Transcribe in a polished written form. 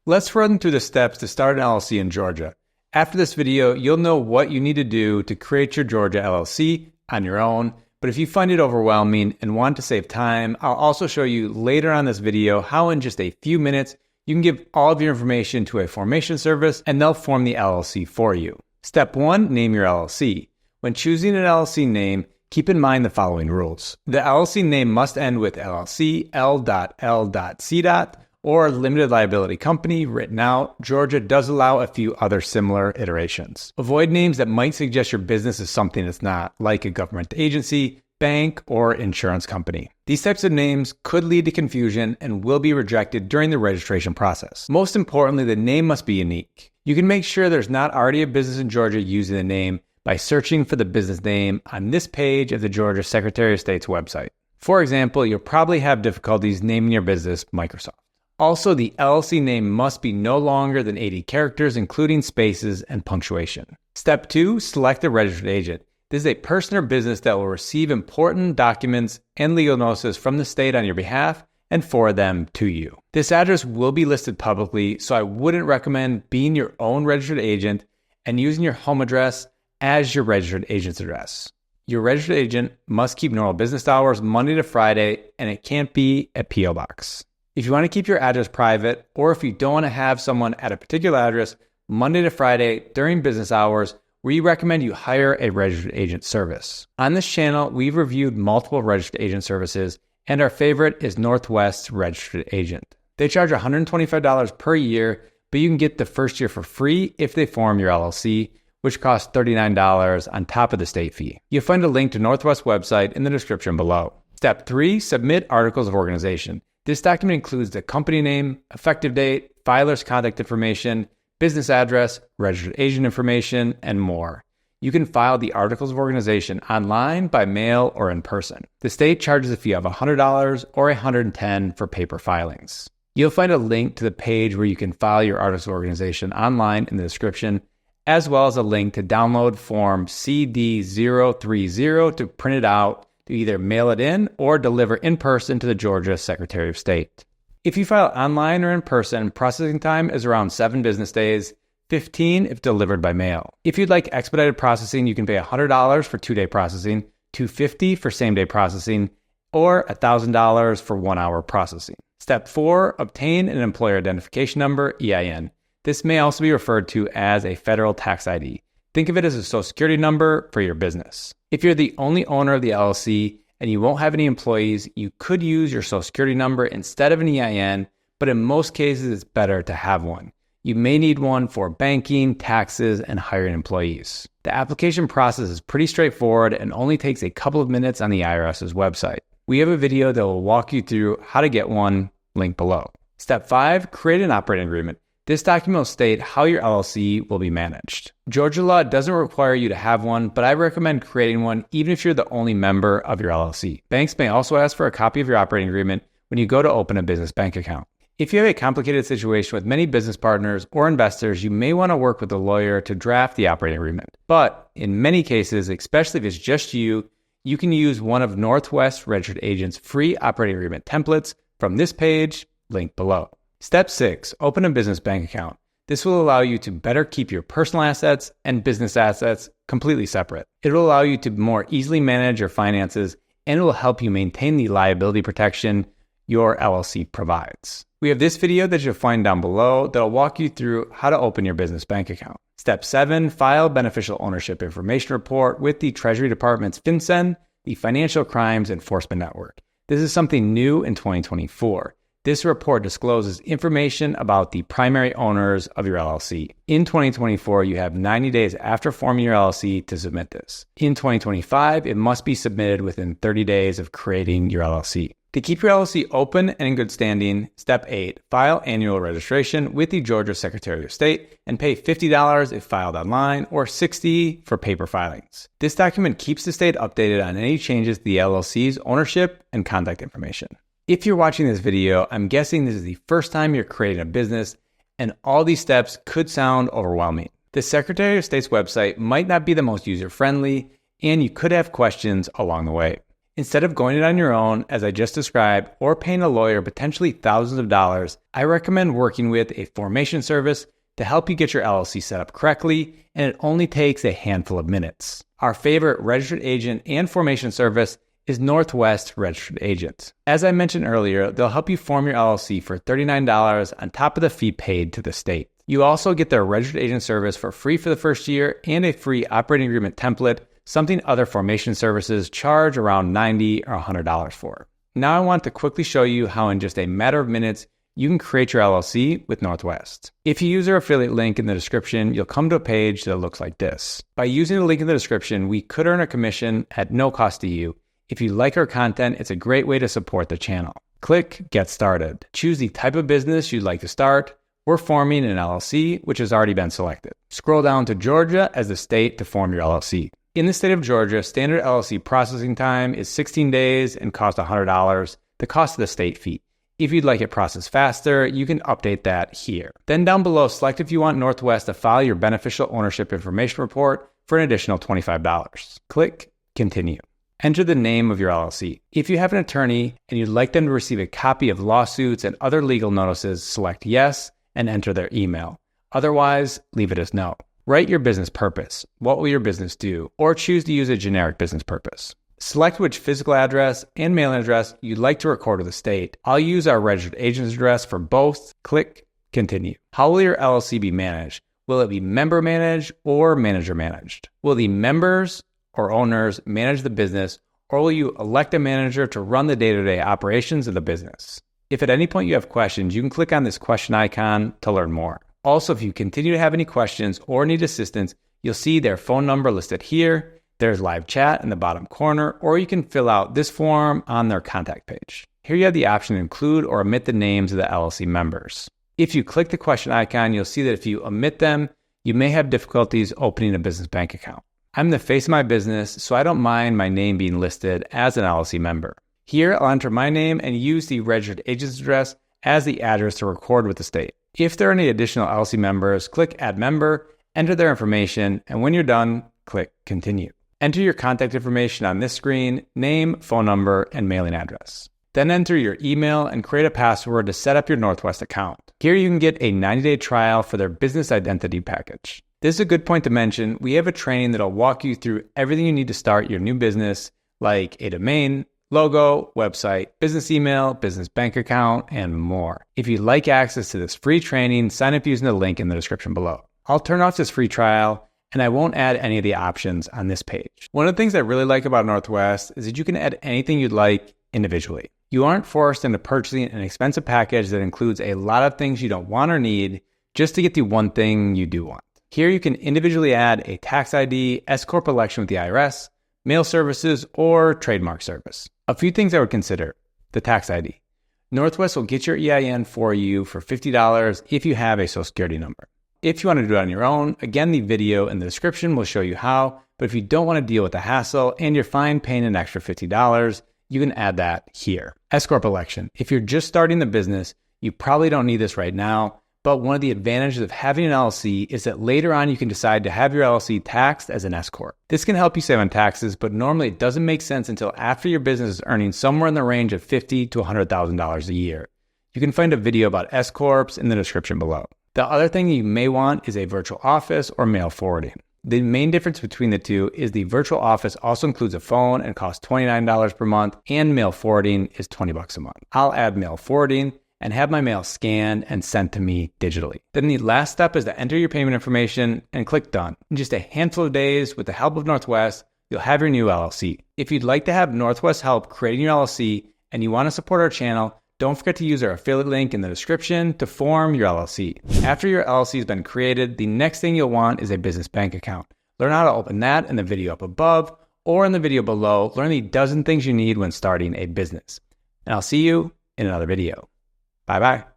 Let's run through the steps to start an LLC in Georgia. After this video, you'll know what you need to do to create your Georgia LLC on your own. But if you find it overwhelming and want to save time, I'll also show you later on this video how in just a few minutes you can give all of your information to a formation service and they'll form the LLC for you. Step 1, name your LLC. When choosing an LLC name, keep in mind the following rules. The LLC name must end with LLC, L.L.C. or limited liability company written out. Georgia does allow a few other similar iterations. Avoid names that might suggest your business is something it's not, like a government agency, bank, or insurance company. These types of names could lead to confusion and will be rejected during the registration process. Most importantly, the name must be unique. You can make sure there's not already a business in Georgia using the name by searching for the business name on this page of the Georgia Secretary of State's website. For example, you'll probably have difficulties naming your business Microsoft. Also, the LLC name must be no longer than 80 characters, including spaces and punctuation. Step 2, select a registered agent. This is a person or business that will receive important documents and legal notices from the state on your behalf and forward them to you. This address will be listed publicly, so I wouldn't recommend being your own registered agent and using your home address as your registered agent's address. Your registered agent must keep normal business hours Monday to Friday, and it can't be a P.O. box. If you want to keep your address private, or if you don't want to have someone at a particular address Monday to Friday during business hours, we recommend you hire a registered agent service. On this channel, we've reviewed multiple registered agent services, and our favorite is Northwest Registered Agent. They charge $125 per year, but you can get the first year for free if they form your LLC, which costs $39 on top of the state fee. You'll find a link to Northwest website in the description below. Step 3, submit articles of organization. This document includes the company name, effective date, filer's contact information, business address, registered agent information, and more. You can file the articles of organization online, by mail, or in person. The state charges a fee of $100 or $110 for paper filings. You'll find a link to the page where you can file your articles of organization online in the description, as well as a link to download Form CD030 to print it out to either mail it in or deliver in person to the Georgia Secretary of State. If you file online or in person, processing time is around 7 business days, 15 if delivered by mail. If you'd like expedited processing, you can pay $100 for 2-day processing, $250 for same-day processing, or $1,000 for 1-hour processing. Step 4, obtain an employer identification number, EIN. This may also be referred to as a federal tax ID. Think of it as a social security number for your business. If you're the only owner of the LLC and you won't have any employees, you could use your social security number instead of an EIN, but in most cases, it's better to have one. You may need one for banking, taxes, and hiring employees. The application process is pretty straightforward and only takes a couple of minutes on the IRS's website. We have a video that will walk you through how to get one, link below. Step 5, create an operating agreement. This document will state how your LLC will be managed. Georgia law doesn't require you to have one, but I recommend creating one even if you're the only member of your LLC. Banks may also ask for a copy of your operating agreement when you go to open a business bank account. If you have a complicated situation with many business partners or investors, you may want to work with a lawyer to draft the operating agreement. But in many cases, especially if it's just you, you can use one of Northwest Registered Agent's free operating agreement templates from this page, link below. Step 6, open a business bank account. This will allow you to better keep your personal assets and business assets completely separate. It will allow you to more easily manage your finances, and it will help you maintain the liability protection your LLC provides. We have this video that you'll find down below that will walk you through how to open your business bank account. Step 7, file beneficial ownership information report with the Treasury Department's FinCEN, the Financial Crimes Enforcement Network. This is something new in 2024. This report discloses information about the primary owners of your LLC. In 2024, you have 90 days after forming your LLC to submit this. In 2025, it must be submitted within 30 days of creating your LLC. To keep your LLC open and in good standing, Step 8, file annual registration with the Georgia Secretary of State and pay $50 if filed online or $60 for paper filings. This document keeps the state updated on any changes to the LLC's ownership and contact information. If you're watching this video, I'm guessing this is the first time you're creating a business, and all these steps could sound overwhelming. The Secretary of State's website might not be the most user-friendly, and you could have questions along the way. Instead of going it on your own, as I just described, or paying a lawyer potentially thousands of dollars, I recommend working with a formation service to help you get your LLC set up correctly, and it only takes a handful of minutes. Our favorite registered agent and formation service is Northwest Registered Agent. As I mentioned earlier, they'll help you form your LLC for $39 on top of the fee paid to the state. You also get their registered agent service for free for the first year and a free operating agreement template, something other formation services charge around $90 or $100 for. Now I want to quickly show you how in just a matter of minutes, you can create your LLC with Northwest. If you use our affiliate link in the description, you'll come to a page that looks like this. By using the link in the description, we could earn a commission at no cost to you. If you like our content, it's a great way to support the channel. Click Get Started. Choose the type of business you'd like to start. We're forming an LLC, which has already been selected. Scroll down to Georgia as the state to form your LLC. In the state of Georgia, standard LLC processing time is 16 days and costs $100, the cost of the state fee. If you'd like it processed faster, you can update that here. Then down below, select if you want Northwest to file your beneficial ownership information report for an additional $25. Click Continue. Enter the name of your LLC. If you have an attorney and you'd like them to receive a copy of lawsuits and other legal notices, select Yes and enter their email. Otherwise, leave it as No. Write your business purpose. What will your business do? Or choose to use a generic business purpose. Select which physical address and mailing address you'd like to record with the state. I'll use our registered agent's address for both. Click Continue. How will your LLC be managed? Will it be member managed or manager managed? Will the members or owners manage the business, or will you elect a manager to run the day-to-day operations of the business? If at any point you have questions, you can click on this question icon to learn more. Also, if you continue to have any questions or need assistance, you'll see their phone number listed here. There's live chat in the bottom corner, or you can fill out this form on their contact page. Here you have the option to include or omit the names of the LLC members. If you click the question icon, you'll see that if you omit them, you may have difficulties opening a business bank account. I'm the face of my business, so I don't mind my name being listed as an LLC member. Here, I'll enter my name and use the registered agent's address as the address to record with the state. If there are any additional LLC members, click Add Member, enter their information, and when you're done, click Continue. Enter your contact information on this screen, name, phone number, and mailing address. Then enter your email and create a password to set up your Northwest account. Here you can get a 90-day trial for their business identity package. This is a good point to mention. We have a training that'll walk you through everything you need to start your new business, like a domain, logo, website, business email, business bank account, and more. If you'd like access to this free training, sign up using the link in the description below. I'll turn off this free trial, and I won't add any of the options on this page. One of the things I really like about Northwest is that you can add anything you'd like individually. You aren't forced into purchasing an expensive package that includes a lot of things you don't want or need just to get the one thing you do want. Here you can individually add a tax ID, S Corp election with the IRS, mail services, or trademark service. A few things I would consider. The tax ID. Northwest will get your EIN for you for $50 if you have a Social Security number. If you want to do it on your own, again, the video in the description will show you how, but if you don't want to deal with the hassle and you're fine paying an extra $50, you can add that here. S Corp election. If you're just starting the business, you probably don't need this right now, but one of the advantages of having an LLC is that later on you can decide to have your LLC taxed as an S Corp. This can help you save on taxes, but normally it doesn't make sense until after your business is earning somewhere in the range of $50,000 to $100,000 a year. You can find a video about S Corps in the description below. The other thing you may want is a virtual office or mail forwarding. The main difference between the two is the virtual office also includes a phone and costs $29 per month, and mail forwarding is $20 a month. I'll add mail forwarding and have my mail scanned and sent to me digitally. Then the last step is to enter your payment information and click Done. In just a handful of days, with the help of Northwest, you'll have your new LLC. If you'd like to have Northwest help creating your LLC and you want to support our channel, don't forget to use our affiliate link in the description to form your LLC. After your LLC has been created, the next thing you'll want is a business bank account. Learn how to open that in the video up above or in the video below. Learn the dozen things you need when starting a business. And I'll see you in another video. Bye-bye.